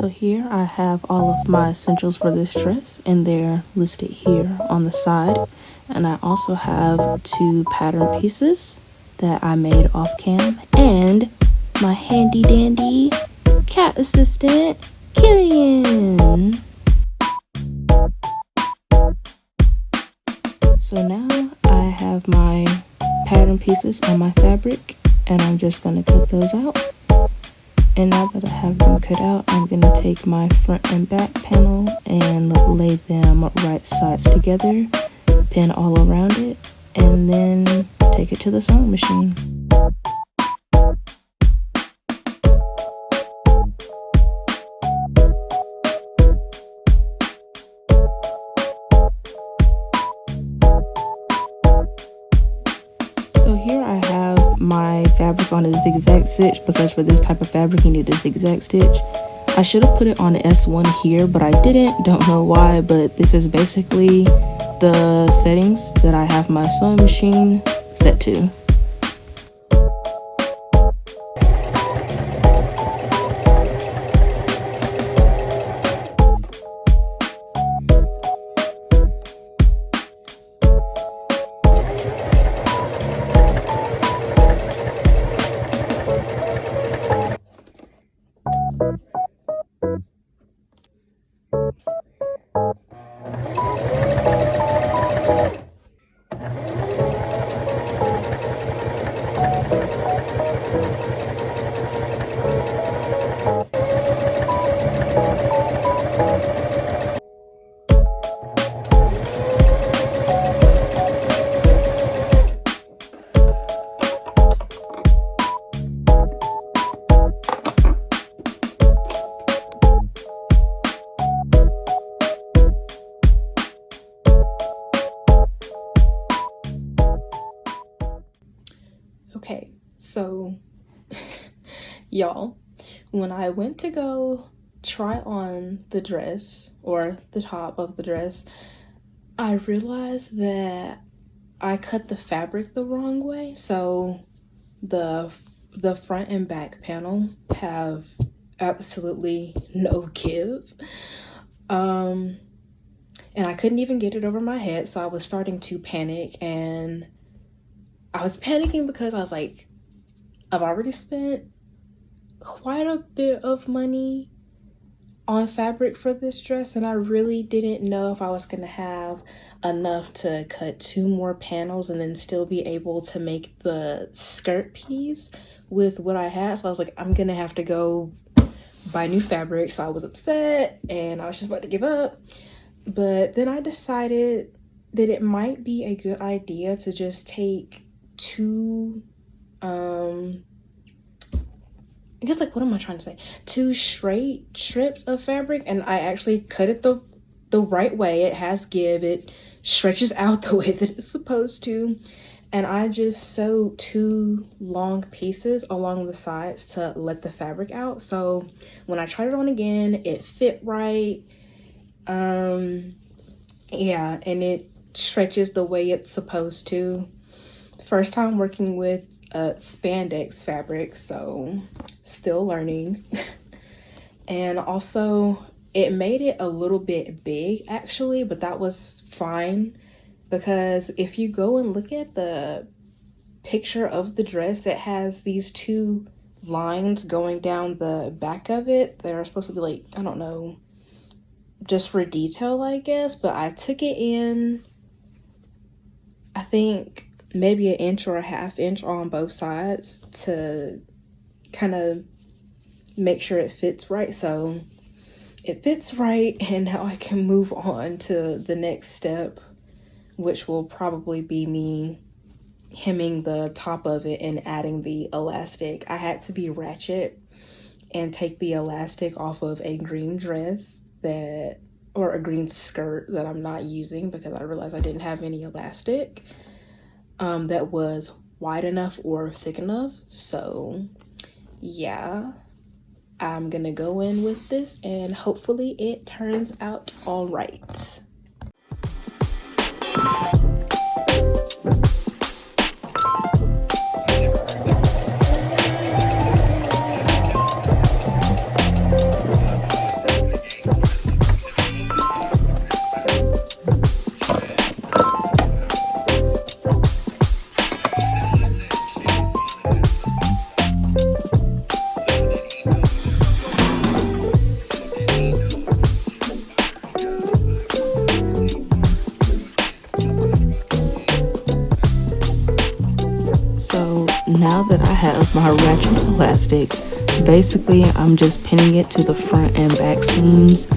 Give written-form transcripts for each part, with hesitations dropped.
So here I have all of my essentials for this dress, and they're listed here on the side. And I also have 2 pattern pieces that I made off cam, and my handy dandy cat assistant, Killian. So now I have my pattern pieces on my fabric, and I'm just going to cut those out. And now that I have them cut out, I'm going to take my front and back panel and lay them right sides together, pin all around it, and then take it to the sewing machine. So here I have my fabric on a zigzag stitch, because for this type of fabric you need a zigzag stitch. I should have put it on S1 here, but I didn't. Don't know why, but this is basically the settings that I have my sewing machine set to. Okay, so y'all, when I went to go try on the dress, or the top of the dress, I realized that I cut the fabric the wrong way. So the front and back panel have absolutely no give. And I couldn't even get it over my head, so I was starting to panic, and I was panicking because I was like, I've already spent quite a bit of money on fabric for this dress, and I really didn't know if I was gonna have enough to cut 2 more panels and then still be able to make the skirt piece with what I had. So I was like, I'm gonna have to go buy new fabric. So I was upset and I was just about to give up. But then I decided that it might be a good idea to just take 2 I guess, like, what am I trying to say? 2 straight strips of fabric, and I actually cut it the right way. It has give, it stretches out the way that it's supposed to, and I just sewed 2 long pieces along the sides to let the fabric out. So when I tried it on again, it fit right. Yeah, and it stretches the way it's supposed to. First time working with spandex fabric, so still learning. And also it made it a little bit big actually, but that was fine, because if you go and look at the picture of the dress, it has these 2 lines going down the back of it. They're supposed to be like, I don't know, just for detail, I guess, but I took it in, I think maybe 1 inch or a 1/2 inch on both sides to kind of make sure it fits right. So it fits right, and now I can move on to the next step, which will probably be me hemming the top of it and adding the elastic. I had to be ratchet and take the elastic off of a green dress or a green skirt that I'm not using, because I realized I didn't have any elastic that was wide enough or thick enough. So yeah, I'm gonna go in with this and hopefully it turns out all right. now that I have my ratchet elastic, basically I'm just pinning it to the front and back seams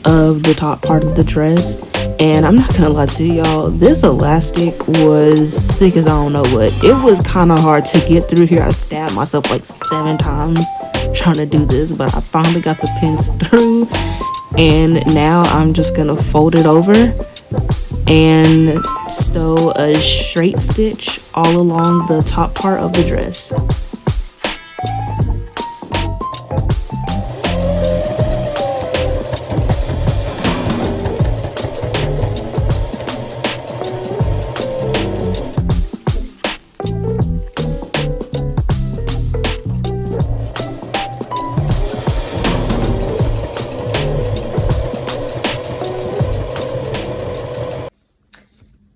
of the top part of the dress. And I'm not gonna lie to y'all, this elastic was thick as I don't know what. It was kind of hard to get through here. I stabbed myself like 7 times trying to do this, but I finally got the pins through. And now I'm just gonna fold it over and sew a straight stitch all along the top part of the dress.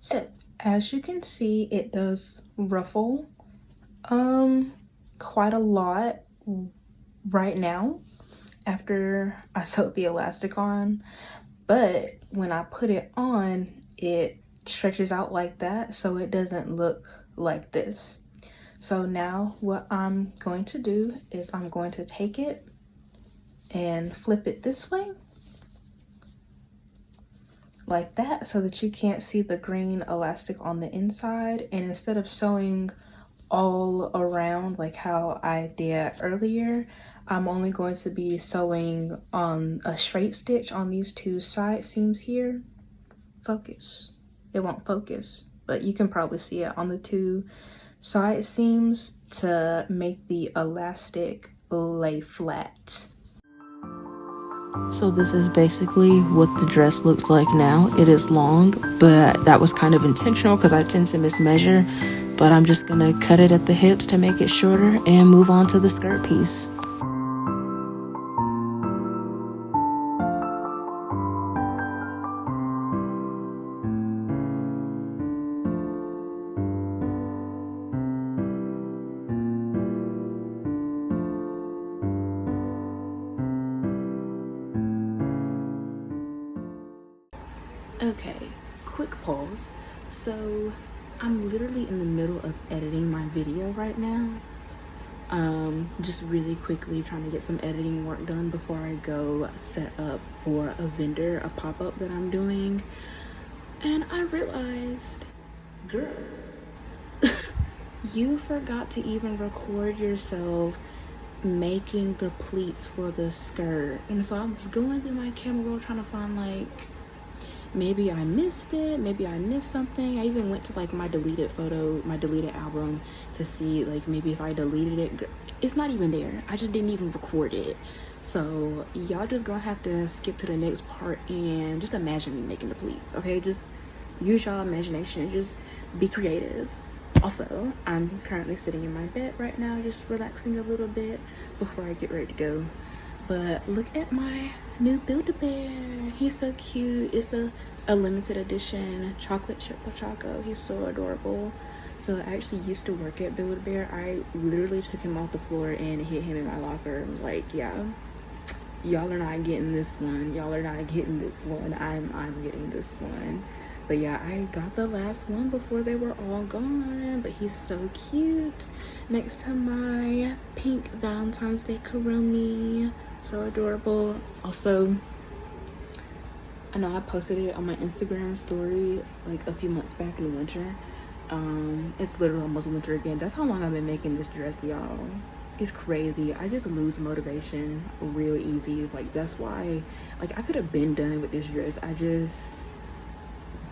So as you can see, it does ruffle quite a lot right now after I sewed the elastic on, but when I put it on, it stretches out like that, so it doesn't look like this. So now what I'm going to do is I'm going to take it and flip it this way like that, so that you can't see the green elastic on the inside. And instead of sewing all around like how I did earlier, I'm only going to be sewing on a straight stitch on these 2 side seams here. Focus. It won't focus, but you can probably see it on the 2 side seams to make the elastic lay flat. So this is basically what the dress looks like now. It is long, but that was kind of intentional because I tend to mismeasure. But I'm just gonna cut it at the hips to make it shorter and move on to the skirt piece. Okay, quick pause. So I'm literally in the middle of editing my video right now. Just really quickly trying to get some editing work done before I go set up for a vendor, a pop-up that I'm doing. And I realized, girl, you forgot to even record yourself making the pleats for the skirt. And so I was going through my camera roll trying to find like, maybe I missed it, maybe I missed something. I even went to like my deleted photo, my deleted album to see like maybe if I deleted it. It's not even there. I just didn't even record it. So y'all just gonna have to skip to the next part and just imagine me making the pleats, okay? Just use y'all imagination, just be creative. Also, I'm currently sitting in my bed right now, just relaxing a little bit before I get ready to go. But look at my new Build-A-Bear. He's so cute. It's a limited edition chocolate chip Choco. He's so adorable. So I actually used to work at Build-A-Bear. I literally took him off the floor and hid him in my locker and was like, yeah, y'all are not getting this one. Y'all are not getting this one. I'm getting this one. But yeah, I got the last one before they were all gone. But he's so cute next to my pink Valentine's Day Kurumi. So adorable. Also, I know I posted it on my Instagram story like a few months back in the winter. It's literally almost winter again. That's how long I've been making this dress, y'all. It's crazy. I just lose motivation real easy. It's like, that's why, like, I could have been done with this dress. I just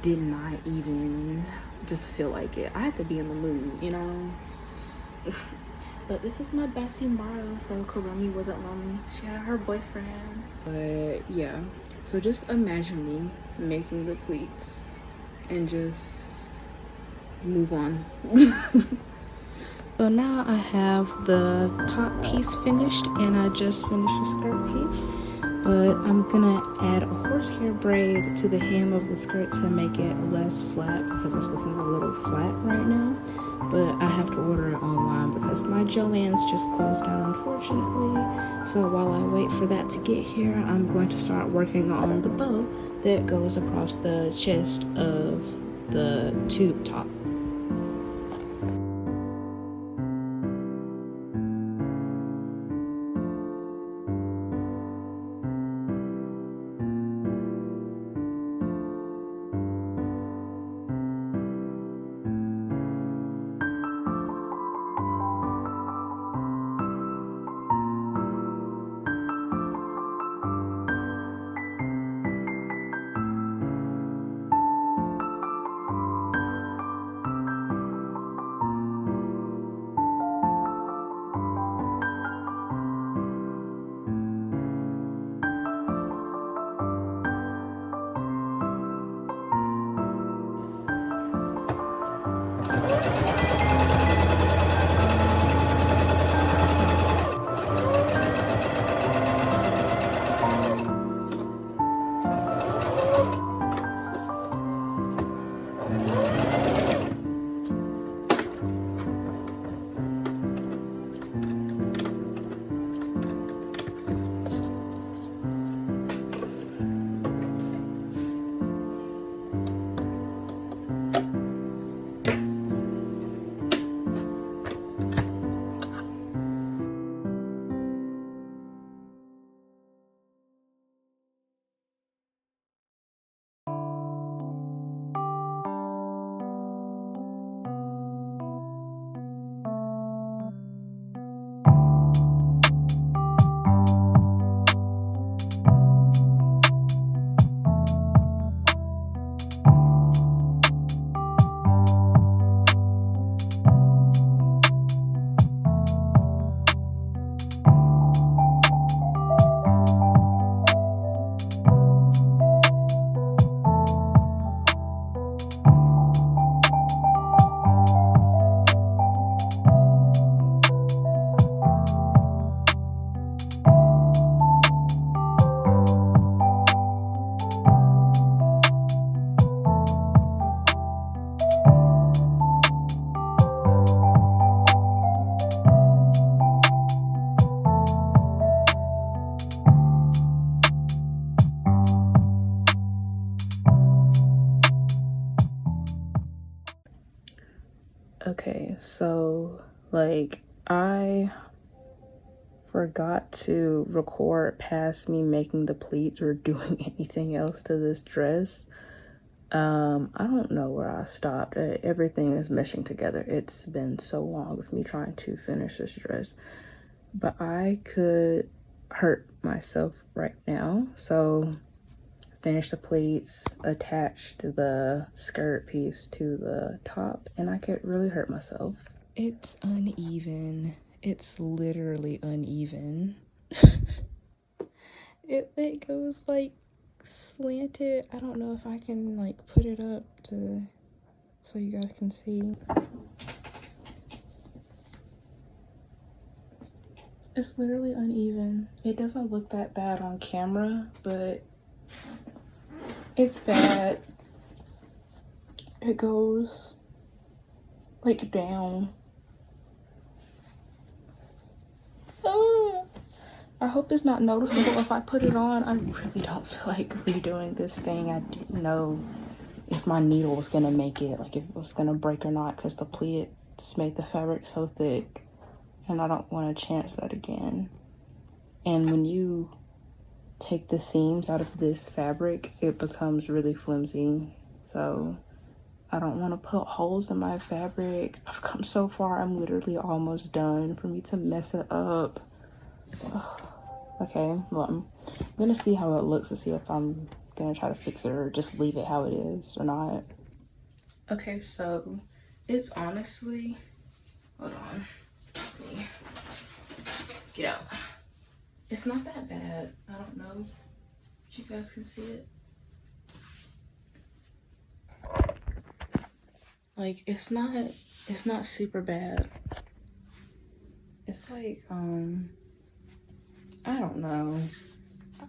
did not even just feel like it. I had to be in the mood, you know. But this is my bestie Mara, so Kurumi wasn't lonely. She had her boyfriend. But yeah, so just imagine me making the pleats and just move on. So now I have the top piece finished and I just finished the skirt piece. But I'm gonna add a horsehair braid to the hem of the skirt to make it less flat because it's looking a little flat right now. But I have to order it online because my Joann's just closed down, unfortunately. So while I wait for that to get here, I'm going to start working on the bow that goes across the chest of the tube top. So, like, I forgot to record past me making the pleats or doing anything else to this dress. I don't know where I stopped. Everything is meshing together. It's been so long of me trying to finish this dress, but I could hurt myself right now. So finish the pleats, attach the skirt piece to the top, and I could really hurt myself. It's uneven. It's literally uneven. It goes like slanted. I don't know if I can like put it up to so you guys can see. It's literally uneven. It doesn't look that bad on camera, but it's bad. It goes like down. Ah. I hope it's not noticeable if I put it on. I really don't feel like redoing this thing. I didn't know if my needle was gonna make it, like if it was gonna break or not, because the pleats made the fabric so thick, and I don't want to chance that again. And when you take the seams out of this fabric, it becomes really flimsy. So I don't want to put holes in my fabric. I've come so far. I'm literally almost done. For me to mess it up. Okay, well, I'm gonna see how it looks to see if I'm gonna try to fix it or just leave it how it is or not. Okay, so it's honestly, hold on, let me get out. It's not that bad. I don't know if you guys can see it. Like, it's not super bad. It's like, I don't know.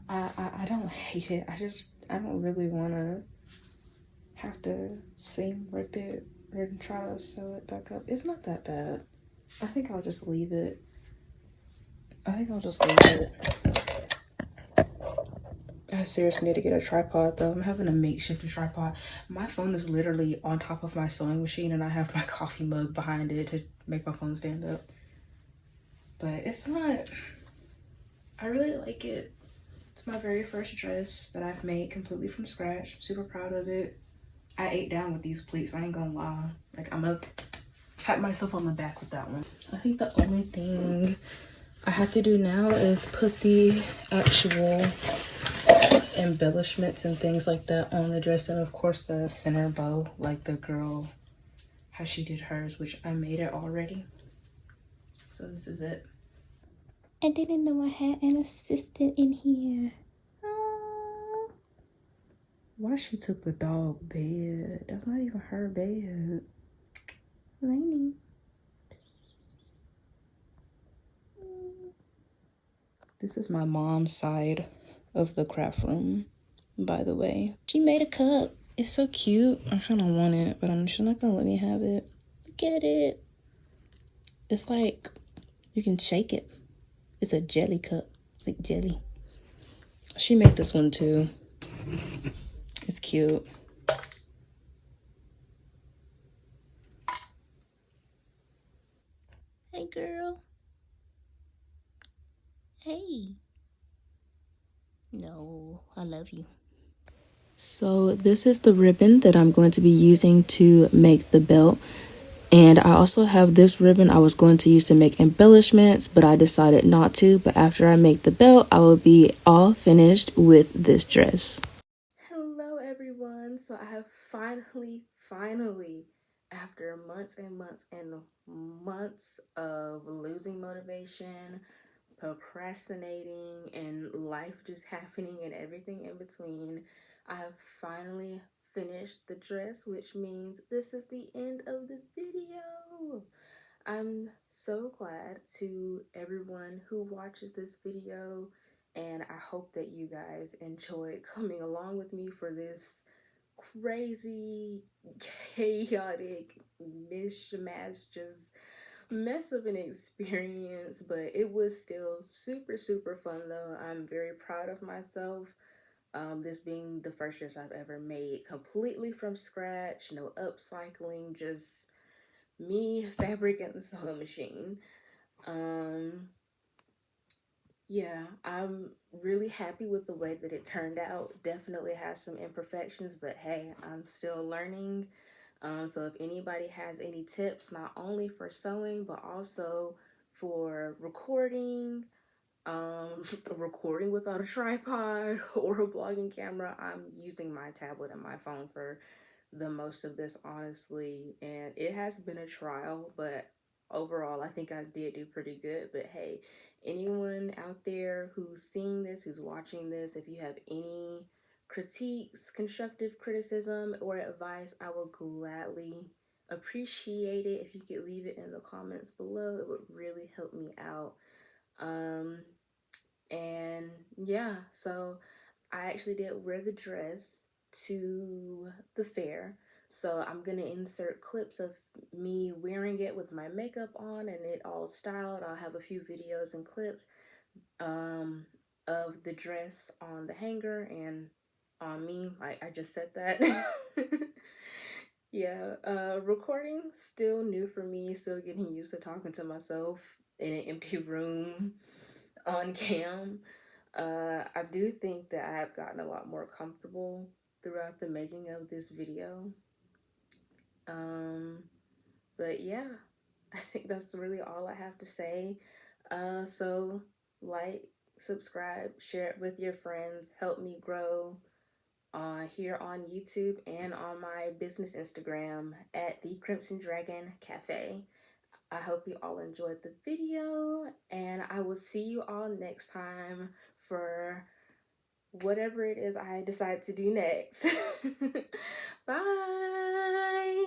I don't hate it. I don't really want to have to seam rip it or try to sew it back up. It's not that bad. I think I'll just leave it. I seriously need to get a tripod though. I'm having a makeshift tripod. My phone is literally on top of my sewing machine and I have my coffee mug behind it to make my phone stand up. But it's not, I really like it. It's my very first dress that I've made completely from scratch. Super proud of it. I ate down with these pleats, I ain't gonna lie. Like, I'm gonna pat myself on the back with that one. I think the only thing I have to do now is put the actual embellishments and things like that on the dress, and of course the center bow, like the girl, how she did hers, which I made it already. So this is it. I didn't know I had an assistant in here. Aww. Why she took the dog bed? That's not even her bed. Rainy. This is my mom's side of the craft room, by the way. She made a cup. It's so cute. I kind of want it, but she's not gonna let me have it. Look at it. It's like you can shake it. It's a jelly cup. It's like jelly. She made this one too. It's cute. Hey, girl. Hey. No, I love you. So this is the ribbon that I'm going to be using to make the belt. And I also have this ribbon I was going to use to make embellishments, but I decided not to. But after I make the belt, I will be all finished with this dress. Hello everyone. So I have finally, after months and months and months of losing motivation, procrastinating, and life just happening and everything in between, I have finally finished the dress, which means this is the end of the video. I'm so glad to everyone who watches this video, and I hope that you guys enjoy coming along with me for this crazy, chaotic, mishmash, just mess of an experience. But it was still super fun though. I'm very proud of myself. This being the first dress I've ever made completely from scratch, no upcycling, just me, fabric, and the sewing machine. Um, yeah, I'm really happy with the way that it turned out. Definitely has some imperfections, but hey, I'm still learning. So if anybody has any tips, not only for sewing, but also for recording, recording without a tripod or a vlogging camera, I'm using my tablet and my phone for the most of this, honestly, and it has been a trial, but overall I think I did do pretty good. But hey, anyone out there who's seeing this, who's watching this, if you have any critiques, constructive criticism, or advice, I will gladly appreciate it. If you could leave it in the comments below, it would really help me out. um and yeah, so I actually did wear the dress to the fair. So I'm gonna insert clips of me wearing it with my makeup on and it all styled. I'll have a few videos and clips um, of the dress on the hanger and on me. I just said that. Yeah, recording still new for me, still getting used to talking to myself in an empty room on cam. I do think that I have gotten a lot more comfortable throughout the making of this video. Um, but yeah, I think that's really all I have to say. So like, subscribe, share it with your friends, help me grow here on YouTube and on my business Instagram at the Crimson Dragon Cafe. I hope you all enjoyed the video, and I will see you all next time for whatever it is I decide to do next. Bye!